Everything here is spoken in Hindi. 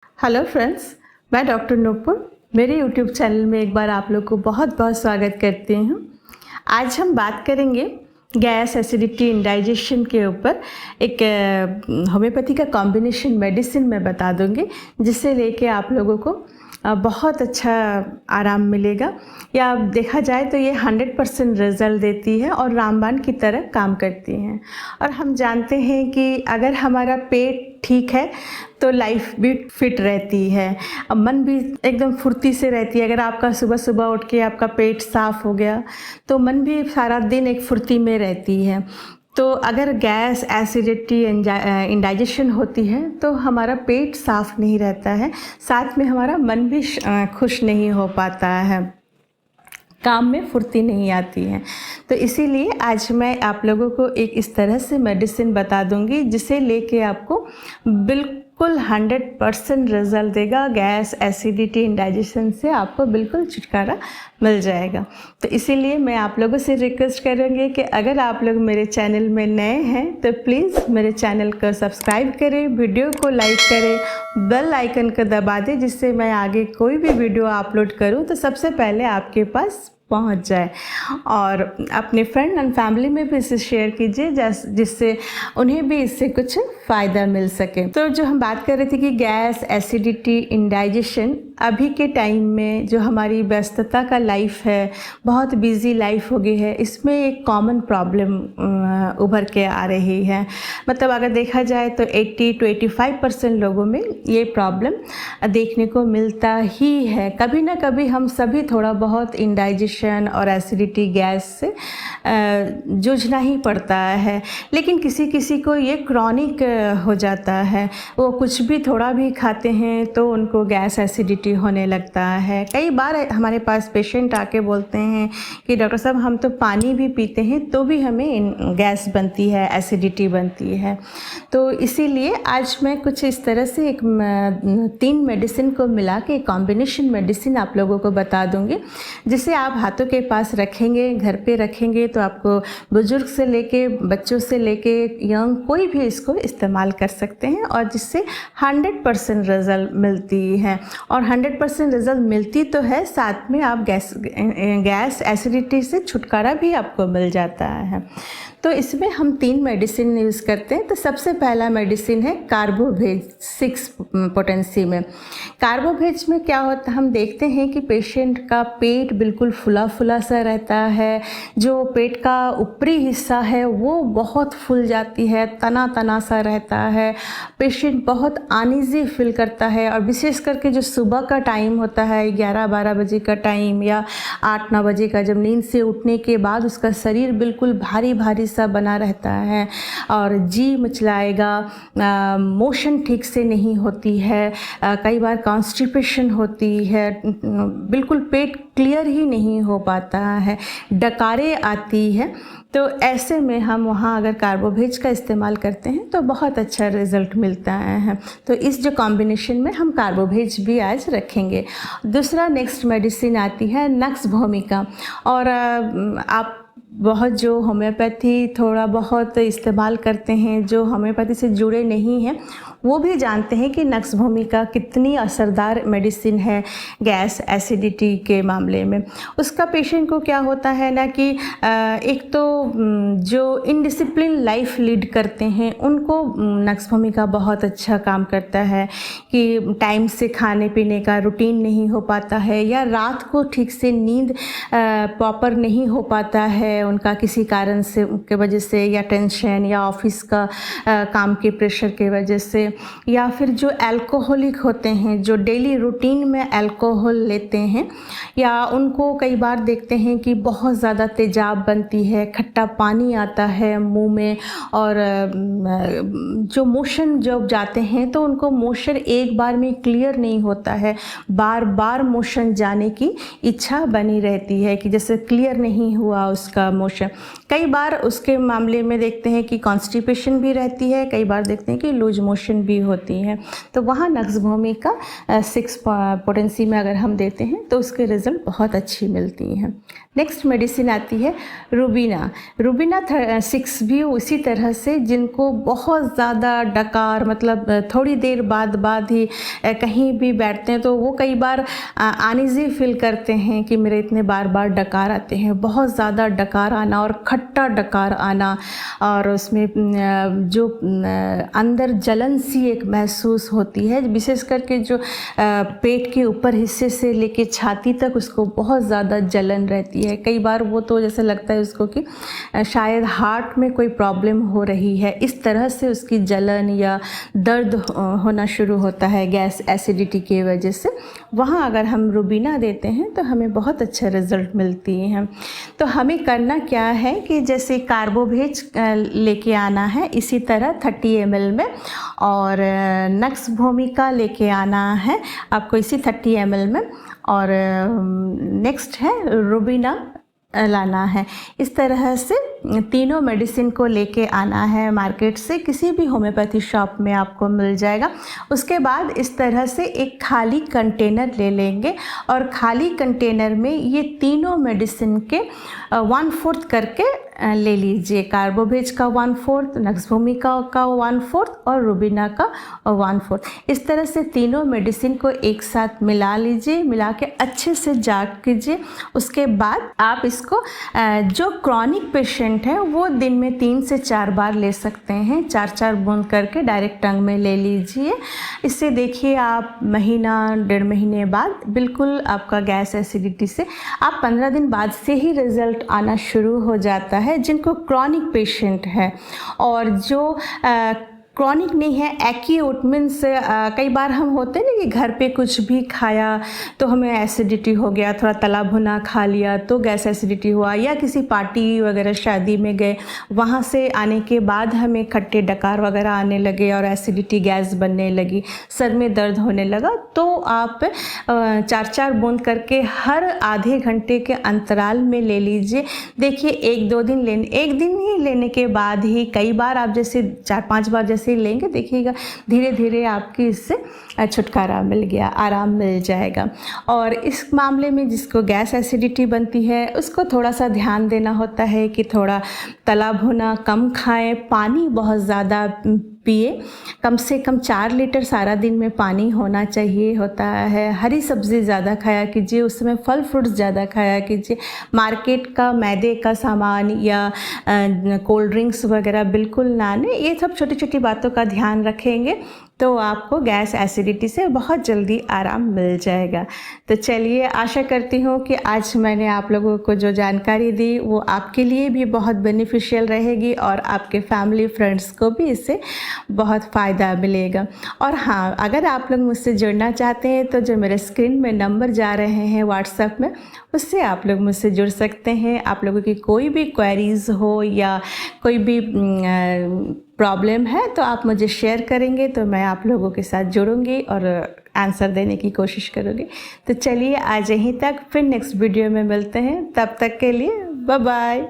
हेलो फ्रेंड्स, मैं डॉक्टर नूपुर मेरे यूट्यूब चैनल में एक बार आप लोग को बहुत बहुत स्वागत करती हूँ। आज हम बात करेंगे गैस, एसिडिटी, इंडाइजेशन के ऊपर। एक होम्योपैथी का कॉम्बिनेशन मेडिसिन मैं बता दूँगी, जिससे लेके आप लोगों को बहुत अच्छा आराम मिलेगा। या देखा जाए तो ये 100% रिज़ल्ट देती है और रामबाण की तरह काम करती हैं। और हम जानते हैं कि अगर हमारा पेट ठीक है तो लाइफ भी फिट रहती है, मन भी एकदम फुर्ती से रहती है। अगर आपका सुबह सुबह उठ के आपका पेट साफ़ हो गया तो मन भी सारा दिन एक फुर्ती में रहती है। तो अगर गैस, एसिडिटी, इंडाइजेशन होती है तो हमारा पेट साफ़ नहीं रहता है, साथ में हमारा मन भी खुश नहीं हो पाता है, काम में फुर्ती नहीं आती है। तो इसीलिए आज मैं आप लोगों को एक इस तरह से मेडिसिन बता दूंगी जिसे लेके आपको बिल्कुल 100% रिज़ल्ट देगा। गैस, एसिडिटी, इंडाइजेशन से आपको बिल्कुल छुटकारा मिल जाएगा। तो इसीलिए मैं आप लोगों से रिक्वेस्ट करूँगी कि अगर आप लोग मेरे चैनल में नए हैं तो प्लीज़ मेरे चैनल को सब्सक्राइब करें, वीडियो को लाइक करें, बेल आइकन को दबा दें, जिससे मैं आगे कोई भी वीडियो अपलोड करूँ तो सबसे पहले आपके पास पहुंच जाए। और अपने फ्रेंड एंड फैमिली में भी इसे शेयर कीजिए, जिससे उन्हें भी इससे कुछ फ़ायदा मिल सके। तो जो हम बात कर रहे थे कि गैस, एसिडिटी, इंडाइजेशन, अभी के टाइम में जो हमारी व्यस्तता का लाइफ है, बहुत बिजी लाइफ हो गई है, इसमें एक कॉमन प्रॉब्लम उभर के आ रही है। मतलब अगर देखा जाए तो 80 to 85% लोगों में ये प्रॉब्लम देखने को मिलता ही है। कभी ना कभी हम सभी थोड़ा बहुत इंडाइजेशन और एसिडिटी, गैस से जूझना ही पड़ता है। लेकिन किसी किसी को ये क्रॉनिक हो जाता है, वो कुछ भी थोड़ा भी खाते हैं तो उनको गैस, एसिडिटी होने लगता है। कई बार हमारे पास पेशेंट आके बोलते हैं कि डॉक्टर साहब, हम तो पानी भी पीते हैं तो भी हमें गैस बनती है, एसिडिटी बनती है। तो इसीलिए आज मैं कुछ इस तरह से एक 3 मेडिसिन को मिला के कॉम्बिनेशन मेडिसिन आप लोगों को बता दूंगी, जिसे आप हाथों के पास रखेंगे, घर पे रखेंगे तो आपको बुजुर्ग से लेके, बच्चों से लेके यंग, कोई भी इसको इस्तेमाल कर सकते हैं और जिससे 100% रिज़ल्ट मिलती है। और 100% रिज़ल्ट मिलती तो है, साथ में आप गैस एसिडिटी से छुटकारा भी आपको मिल जाता है। तो इसमें हम 3 मेडिसिन यूज़ करते हैं। तो सबसे पहला मेडिसिन है कार्बोवेज 6 पोटेंसी में। कार्बोवेज में क्या होता है, हम देखते हैं कि पेशेंट का पेट बिल्कुल फुला फुला सा रहता है, जो पेट का ऊपरी हिस्सा है वो बहुत फूल जाती है, तना तना सा रहता है, पेशेंट बहुत अनईजी फील करता है। और विशेष करके जो सुबह का टाइम होता है, 11-12 बजे का टाइम या 8-9 बजे का, जब नींद से उठने के बाद उसका शरीर बिल्कुल भारी भारी सा बना रहता है और जी मचलाएगा, मोशन ठीक से नहीं होती है, कई बार कॉन्स्टिपेशन होती है, बिल्कुल पेट क्लियर ही नहीं हो पाता है, डकारें आती है। तो ऐसे में हम वहाँ अगर कार्बोवेज का इस्तेमाल करते हैं तो बहुत अच्छा रिज़ल्ट मिलता है। तो इस जो कॉम्बिनेशन में हम कार्बोवेज भी आज रखेंगे। दूसरा नेक्स्ट मेडिसिन आती है नक्स भूमिका। और आप बहुत जो होम्योपैथी थोड़ा बहुत इस्तेमाल करते हैं, जो होम्योपैथी से जुड़े नहीं हैं, वो भी जानते हैं कि नक्स भूमिका कितनी असरदार मेडिसिन है गैस, एसिडिटी के मामले में। उसका पेशेंट को क्या होता है ना कि एक तो जो इनडिसिप्लिन लाइफ लीड करते हैं उनको नक्स भूमिका बहुत अच्छा काम करता है कि टाइम से खाने पीने का रूटीन नहीं हो पाता है, या रात को ठीक से नींद प्रॉपर नहीं हो पाता है उनका किसी कारण से, के वजह से, या टेंशन या ऑफिस का काम के प्रेशर के वजह से, या फिर जो अल्कोहलिक होते हैं, जो डेली रूटीन में अल्कोहल लेते हैं, या उनको कई बार देखते हैं कि बहुत ज़्यादा तेजाब बनती है, खट्टा पानी आता है मुंह में, और जो मोशन जब जाते हैं तो उनको मोशन एक बार में क्लियर नहीं होता है, बार बार मोशन जाने की इच्छा बनी रहती है कि जैसे क्लियर नहीं हुआ उसका मोशन। कई बार उसके मामले में देखते हैं कि कॉन्स्टिपेशन भी रहती है, कई बार देखते हैं कि लूज मोशन भी होती है। तो वहाँ नक्स भूमिका 6 पोटेंसी में अगर हम देते हैं तो उसके रिज़ल्ट बहुत अच्छी मिलती हैं। नेक्स्ट मेडिसिन आती है रुबीना। रुबीना 6 भी उसी तरह से, जिनको बहुत ज़्यादा डकार, मतलब थोड़ी देर बाद ही कहीं भी बैठते हैं तो वो कई बार अनईज़ी फील करते हैं कि मेरे इतने बार डकार आते हैं, बहुत ज़्यादा डकार आना और खट्टा डकार आना, और उसमें जो अंदर जलन सी एक महसूस होती है, विशेष करके जो पेट के ऊपर हिस्से से लेके छाती तक उसको बहुत ज़्यादा जलन रहती है। कई बार वो तो जैसे लगता है उसको कि शायद हार्ट में कोई प्रॉब्लम हो रही है, इस तरह से उसकी जलन या दर्द होना शुरू होता है गैस एसिडिटी की वजह से। वहाँ अगर हम रुबीना देते हैं तो हमें बहुत अच्छा रिज़ल्ट मिलती है। तो हमें करना क्या है कि जैसे कार्बोवेज लेके आना है इसी तरह 30 ml में, और नक्स भूमिका लेके आना है आपको इसी 30 ml में, और नेक्स्ट है रुबीना लाना है। इस तरह से तीनों मेडिसिन को लेके आना है मार्केट से, किसी भी होम्योपैथी शॉप में आपको मिल जाएगा। उसके बाद इस तरह से एक खाली कंटेनर ले लेंगे और खाली कंटेनर में ये तीनों मेडिसिन के 1/4 करके ले लीजिए। कार्बोवेज का 1/4, नक्स भूमिका का 1/4 और रुबीना का 1/4। इस तरह से तीनों मेडिसिन को एक साथ मिला लीजिए, मिला के अच्छे से जाग कीजिए। उसके बाद आप इसको जो क्रॉनिक पेशेंट है वो दिन में 3 से 4 बार ले सकते हैं, 4-4 बूंद करके डायरेक्ट टंग में ले लीजिए। इससे देखिए आप महीना 1.5 महीने बाद बिल्कुल आपका गैस एसिडिटी से आप 15 दिन बाद से ही रिज़ल्ट आना शुरू हो जाता है, जिनको क्रॉनिक पेशेंट है। और जो क्रॉनिक नहीं है, एक्यूट मीन्स कई बार हम होते हैं ना कि घर पे कुछ भी खाया तो हमें एसिडिटी हो गया, थोड़ा तला भुना खा लिया तो गैस एसिडिटी हुआ, या किसी पार्टी वगैरह शादी में गए, वहाँ से आने के बाद हमें खट्टे डकार वगैरह आने लगे और एसिडिटी गैस बनने लगी, सर में दर्द होने लगा, तो आप 4-4 बूंद करके हर आधे घंटे के अंतराल में ले लीजिए। देखिए 1-2 दिन लेने, एक दिन ही लेने के बाद ही कई बार आप जैसे 4-5 बार जैसे लेंगे, देखिएगा धीरे धीरे आपकी इससे छुटकारा मिल गया, आराम मिल जाएगा। और इस मामले में जिसको गैस एसिडिटी बनती है उसको थोड़ा सा ध्यान देना होता है कि थोड़ा तला भुना कम खाएं, पानी बहुत ज़्यादा पिए, कम से कम 4 लीटर सारा दिन में पानी होना चाहिए होता है। हरी सब्ज़ी ज़्यादा खाया कीजिए, उस समय फल फ्रूट्स ज़्यादा खाया कीजिए। मार्केट का मैदे का सामान या कोल्ड ड्रिंक्स वगैरह बिल्कुल ना लें। ये सब छोटी छोटी बातों का ध्यान रखेंगे तो आपको गैस एसिडिटी से बहुत जल्दी आराम मिल जाएगा। तो चलिए, आशा करती हूँ कि आज मैंने आप लोगों को जो जानकारी दी वो आपके लिए भी बहुत बेनिफिशियल रहेगी और आपके फैमिली फ्रेंड्स को भी इससे बहुत फ़ायदा मिलेगा। और हाँ, अगर आप लोग मुझसे जुड़ना चाहते हैं तो जो मेरे स्क्रीन में नंबर जा रहे हैं व्हाट्सएप में, उससे आप लोग मुझसे जुड़ सकते हैं। आप लोगों की कोई भी क्वेरीज़ हो या कोई भी प्रॉब्लम है तो आप मुझे शेयर करेंगे तो मैं आप लोगों के साथ जुड़ूंगी और आंसर देने की कोशिश करूँगी। तो चलिए आज यहीं तक, फिर नेक्स्ट वीडियो में मिलते हैं। तब तक के लिए बाय बाय।